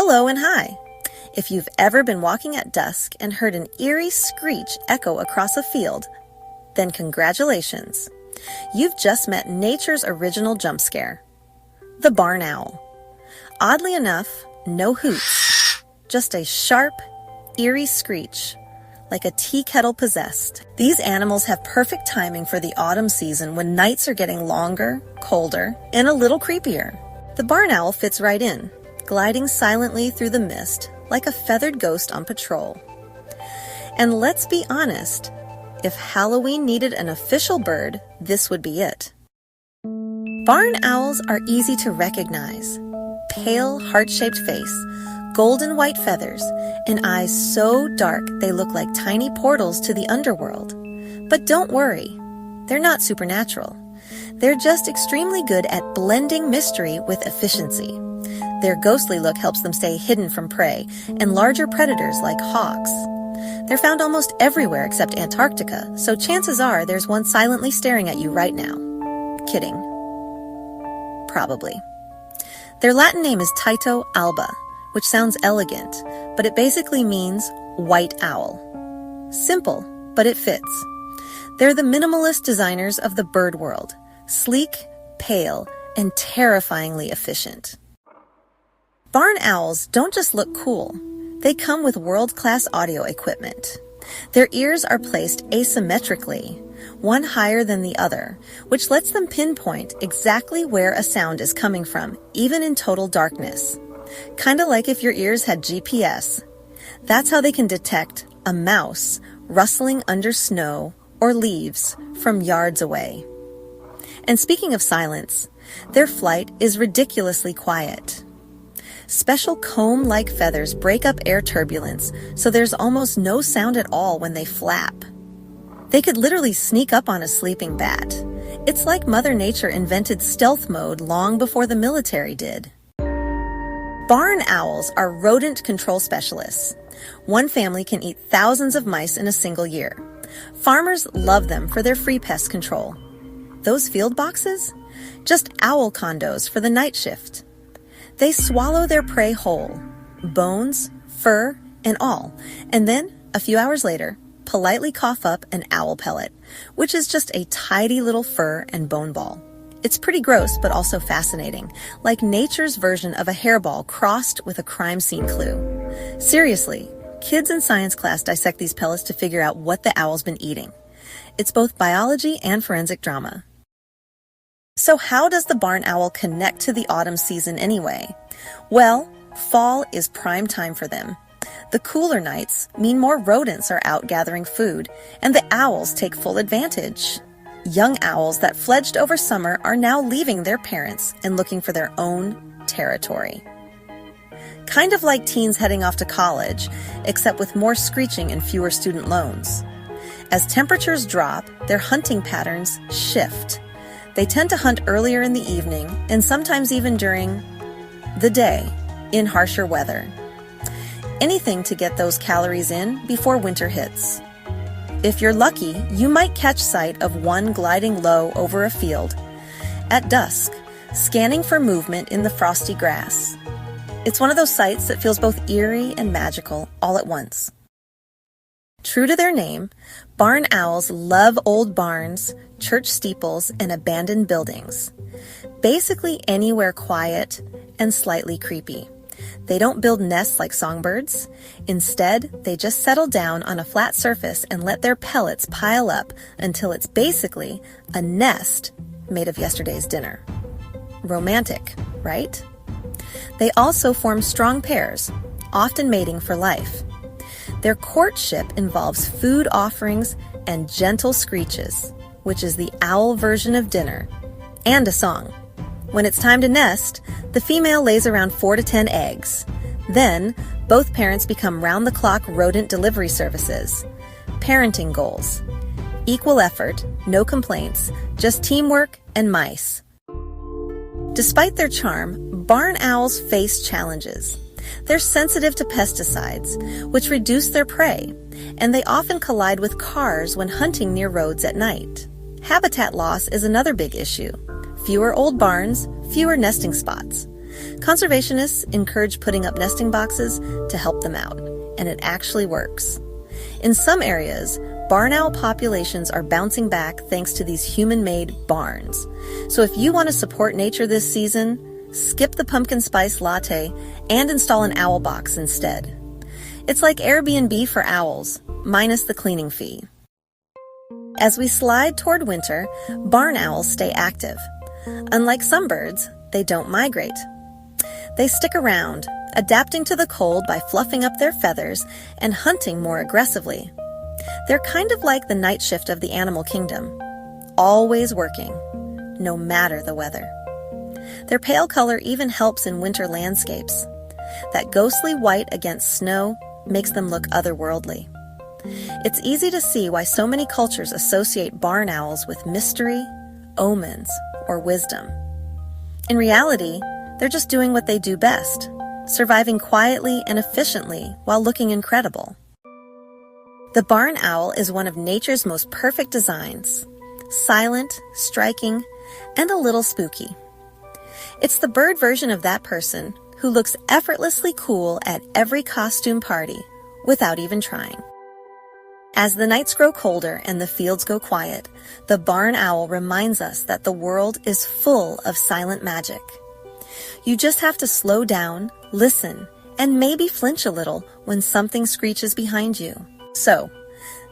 Hello and hi! If you've ever been walking at dusk and heard an eerie screech echo across a field, then congratulations. You've just met nature's original jump scare, the barn owl. Oddly enough, no hoots, just a sharp, eerie screech, like a tea kettle possessed. These animals have perfect timing for the autumn season when nights are getting longer, colder, and a little creepier. The barn owl fits right in, gliding silently through the mist like a feathered ghost on patrol. And let's be honest, if Halloween needed an official bird, this would be it. Barn owls are easy to recognize. Pale, heart-shaped face, golden white feathers, and eyes so dark they look like tiny portals to the underworld. But don't worry, they're not supernatural. They're just extremely good at blending mystery with efficiency. Their ghostly look helps them stay hidden from prey and larger predators like hawks. They're found almost everywhere except Antarctica, so chances are there's one silently staring at you right now. Kidding. Probably. Their Latin name is Tyto alba, which sounds elegant, but it basically means white owl. Simple, but it fits. They're the minimalist designers of the bird world, sleek, pale, and terrifyingly efficient. Barn owls don't just look cool. They come with world-class audio equipment. Their ears are placed asymmetrically, one higher than the other, which lets them pinpoint exactly where a sound is coming from, even in total darkness. Kinda like if your ears had GPS. That's how they can detect a mouse rustling under snow or leaves from yards away. And speaking of silence, their flight is ridiculously quiet. Special comb-like feathers break up air turbulence, so there's almost no sound at all when they flap. They could literally sneak up on a sleeping bat. It's like Mother Nature invented stealth mode long before the military did. Barn owls are rodent control specialists. One family can eat thousands of mice in a single year. Farmers love them for their free pest control. Those field boxes? Just owl condos for the night shift. They swallow their prey whole, bones, fur, and all, and then, a few hours later, politely cough up an owl pellet, which is just a tidy little fur and bone ball. It's pretty gross, but also fascinating, like nature's version of a hairball crossed with a crime scene clue. Seriously, kids in science class dissect these pellets to figure out what the owl's been eating. It's both biology and forensic drama. So how does the barn owl connect to the autumn season anyway? Well, fall is prime time for them. The cooler nights mean more rodents are out gathering food, and the owls take full advantage. Young owls that fledged over summer are now leaving their parents and looking for their own territory. Kind of like teens heading off to college, except with more screeching and fewer student loans. As temperatures drop, their hunting patterns shift. They tend to hunt earlier in the evening and sometimes even during the day in harsher weather. Anything to get those calories in before winter hits. If you're lucky, you might catch sight of one gliding low over a field at dusk, scanning for movement in the frosty grass. It's one of those sights that feels both eerie and magical all at once. True to their name, barn owls love old barns, church steeples, and abandoned buildings. Basically anywhere quiet and slightly creepy. They don't build nests like songbirds. Instead, they just settle down on a flat surface and let their pellets pile up until it's basically a nest made of yesterday's dinner. Romantic, right? They also form strong pairs, often mating for life. Their courtship involves food offerings and gentle screeches, which is the owl version of dinner, and a song. When it's time to nest, the female lays around 4 to 10 eggs. Then, both parents become round-the-clock rodent delivery services. Parenting goals: equal effort, no complaints, just teamwork and mice. Despite their charm, barn owls face challenges. They're sensitive to pesticides, which reduce their prey, and they often collide with cars when hunting near roads at night. Habitat loss is another big issue. Fewer old barns, fewer nesting spots. Conservationists encourage putting up nesting boxes to help them out, and it actually works. In some areas, barn owl populations are bouncing back thanks to these human-made barns. So if you want to support nature this season, skip the pumpkin spice latte and install an owl box instead. It's like Airbnb for owls, minus the cleaning fee. As we slide toward winter, barn owls stay active. Unlike some birds, they don't migrate. They stick around, adapting to the cold by fluffing up their feathers and hunting more aggressively. They're kind of like the night shift of the animal kingdom, always working, no matter the weather. Their pale color even helps in winter landscapes. That ghostly white against snow makes them look otherworldly. It's easy to see why so many cultures associate barn owls with mystery, omens, or wisdom. In reality, they're just doing what they do best, surviving quietly and efficiently while looking incredible. The barn owl is one of nature's most perfect designs, silent, striking, and a little spooky. It's the bird version of that person who looks effortlessly cool at every costume party without even trying. As the nights grow colder and the fields go quiet, the barn owl reminds us that the world is full of silent magic. You just have to slow down, listen, and maybe flinch a little when something screeches behind you. So,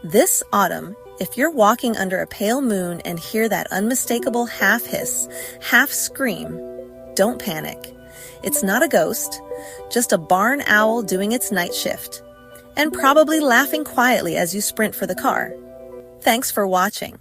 this autumn, if you're walking under a pale moon and hear that unmistakable half hiss, half scream, don't panic. It's not a ghost, just a barn owl doing its night shift, and probably laughing quietly as you sprint for the car. Thanks for watching.